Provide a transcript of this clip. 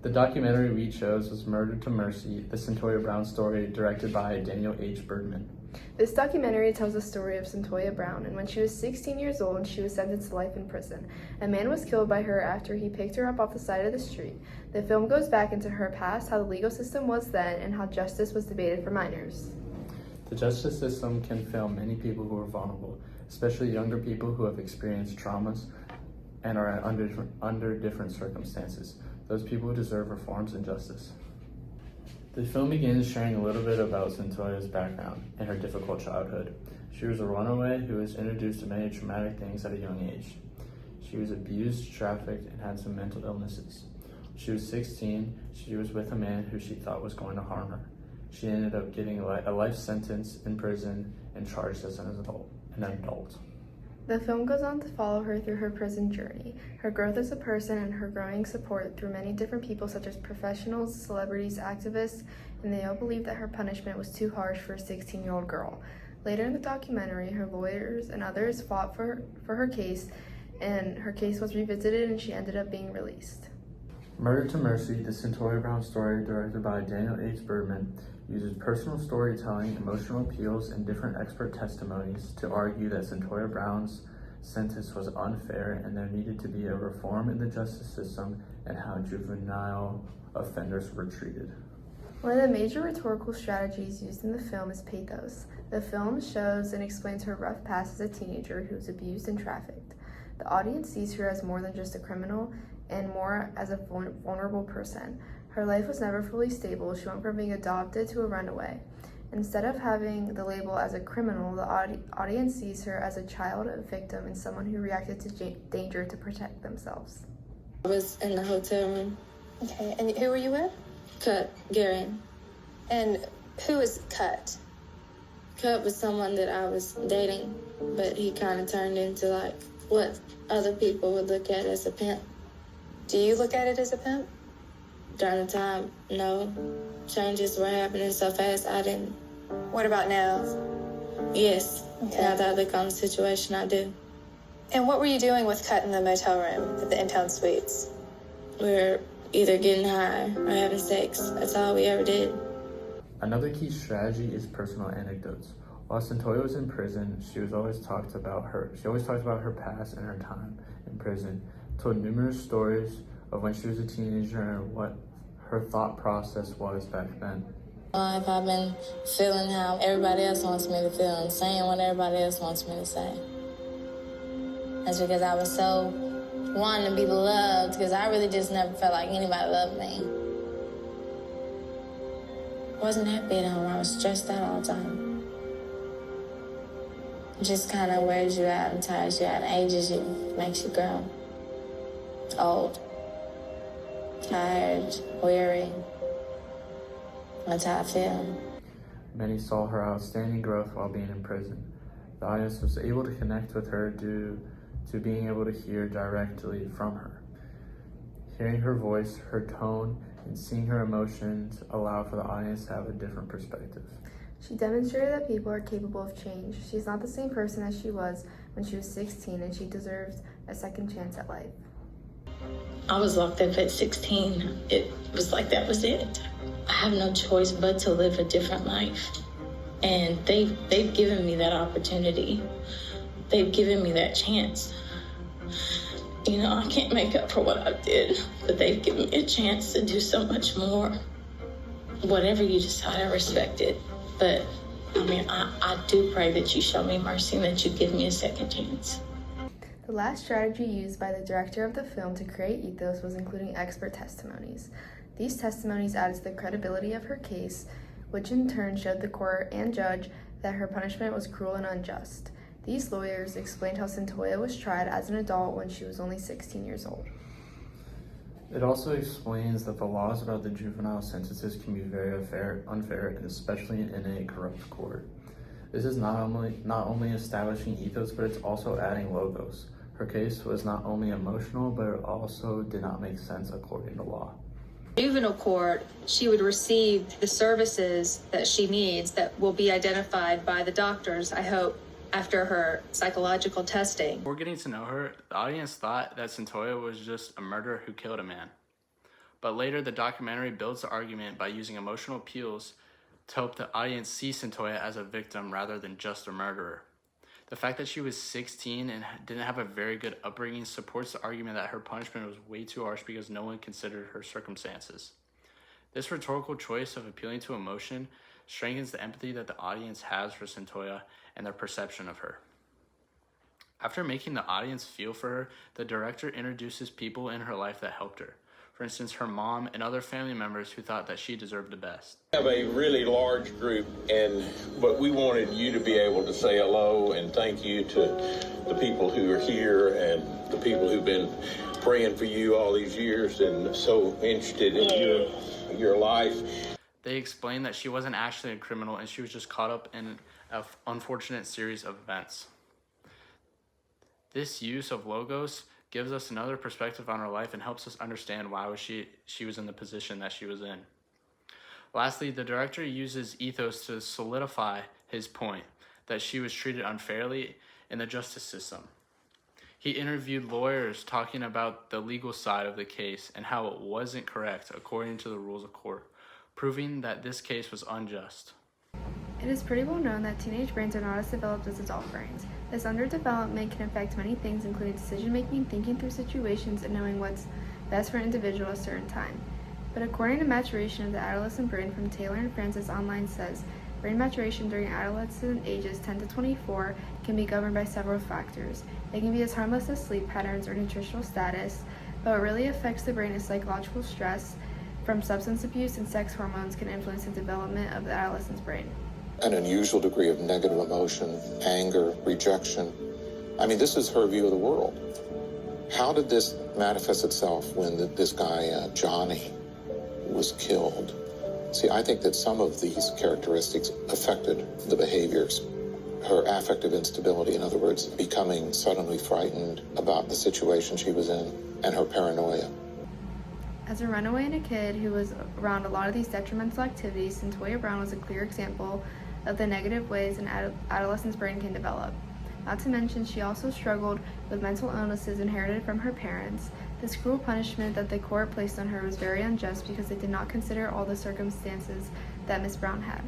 The documentary we chose was Murder to Mercy, the Cyntoia Brown story, directed by Daniel H. Bergman. This documentary tells the story of Cyntoia Brown, and when she was 16 years old, she was sentenced to life in prison. A man was killed by her after he picked her up off the side of the street. The film goes back into her past, how the legal system was then, and how justice was debated for minors. The justice system can fail many people who are vulnerable, especially younger people who have experienced traumas and are under different circumstances. Those people deserve reforms and justice. The film begins sharing a little bit about Cyntoia's background and her difficult childhood. She was a runaway who was introduced to many traumatic things at a young age. She was abused, trafficked, and had some mental illnesses. When she was 16, she was with a man who she thought was going to harm her. She ended up getting a life sentence in prison and charged as an adult. The film goes on to follow her through her prison journey, her growth as a person, and her growing support through many different people such as professionals, celebrities, activists, and they all believed that her punishment was too harsh for a 16-year-old girl. Later in the documentary, her lawyers and others fought for her case, and her case was revisited and she ended up being released. Murder to Mercy, the Cyntoia Brown story, directed by Daniel H. Bergman, uses personal storytelling, emotional appeals, and different expert testimonies to argue that Cyntoia Brown's sentence was unfair and there needed to be a reform in the justice system and how juvenile offenders were treated. One of the major rhetorical strategies used in the film is pathos. The film shows and explains her rough past as a teenager who was abused and trafficked. The audience sees her as more than just a criminal and more as a vulnerable person. Her life was never fully stable. She went from being adopted to a runaway. Instead of having the label as a criminal, the audience sees her as a child, a victim, and someone who reacted to danger to protect themselves. I was in the hotel room. Okay, and who were you with? Cut, Gary. And who is Cut? Cut was someone that I was dating, but he kind of turned into like what other people would look at as a pimp. Do you look at it as a pimp? During the time, no. Changes were happening so fast, I didn't. What about now? Yes. Okay. Now that I look on the situation, I do. And what were you doing with Cut in the motel room at the In-Town Suites? We were either getting high or having sex. That's all we ever did. Another key strategy is personal anecdotes. While Cyntoia was in prison, she always talked about her past and her time in prison, told numerous stories of when she was a teenager and what her thought process was back then. If I've been feeling how everybody else wants me to feel and saying what everybody else wants me to say. That's because I was so wanting to be loved, because I really just never felt like anybody loved me. I wasn't happy at home. I was stressed out all the time. It just kind of wears you out and tires you out and ages you, makes you grow old, tired, weary. That's how I feel. Many saw her outstanding growth while being in prison. The audience was able to connect with her due to being able to hear directly from her. Hearing her voice, her tone, and seeing her emotions allow for the audience to have a different perspective. She demonstrated that people are capable of change. She's not the same person as she was when she was 16, and she deserves a second chance at life. I was locked up at 16. It was like that was it. I have no choice but to live a different life. And they've given me that opportunity. They've given me that chance. You know, I can't make up for what I did, but they've given me a chance to do so much more. Whatever you decide, I respect it. But, I mean, I do pray that you show me mercy and that you give me a second chance. The last strategy used by the director of the film to create ethos was including expert testimonies. These testimonies added to the credibility of her case, which in turn showed the court and judge that her punishment was cruel and unjust. These lawyers explained how Cyntoia was tried as an adult when she was only 16 years old. It also explains that the laws about the juvenile sentences can be very unfair, and especially in a corrupt court. This is not only establishing ethos, but it's also adding logos. Her case was not only emotional, but it also did not make sense according to law. Juvenile court, she would receive the services that she needs that will be identified by the doctors, I hope, after her psychological testing. Before getting to know her, the audience thought that Cyntoia was just a murderer who killed a man. But later, the documentary builds the argument by using emotional appeals to help the audience see Cyntoia as a victim rather than just a murderer. The fact that she was 16 and didn't have a very good upbringing supports the argument that her punishment was way too harsh because no one considered her circumstances. This rhetorical choice of appealing to emotion strengthens the empathy that the audience has for Cyntoia and their perception of her. After making the audience feel for her, the director introduces people in her life that helped her. For instance, her mom and other family members who thought that she deserved the best. We have a really large group, but we wanted you to be able to say hello and thank you to the people who are here and the people who've been praying for you all these years and so interested in your life. They explained that she wasn't actually a criminal and she was just caught up in an unfortunate series of events. This use of logos gives us another perspective on her life and helps us understand why she was in the position that she was in. Lastly, the director uses ethos to solidify his point that she was treated unfairly in the justice system. He interviewed lawyers talking about the legal side of the case and how it wasn't correct according to the rules of court, proving that this case was unjust. It is pretty well known that teenage brains are not as developed as adult brains. This underdevelopment can affect many things, including decision-making, thinking through situations, and knowing what's best for an individual at a certain time. But according to Maturation of the Adolescent Brain from Taylor and Francis Online says, brain maturation during adolescent ages 10 to 24 can be governed by several factors. They can be as harmless as sleep patterns or nutritional status, but what really affects the brain is psychological stress from substance abuse and sex hormones can influence the development of the adolescent's brain. An unusual degree of negative emotion, anger, rejection. I mean, this is her view of the world. How did this manifest itself when this guy, Johnny, was killed? See, I think that some of these characteristics affected the behaviors. Her affective instability, in other words, becoming suddenly frightened about the situation she was in, and her paranoia. As a runaway and a kid who was around a lot of these detrimental activities, Cyntoia Brown was a clear example of the negative ways an adolescent's brain can develop. Not to mention, she also struggled with mental illnesses inherited from her parents. This cruel punishment that the court placed on her was very unjust because they did not consider all the circumstances that Miss Brown had.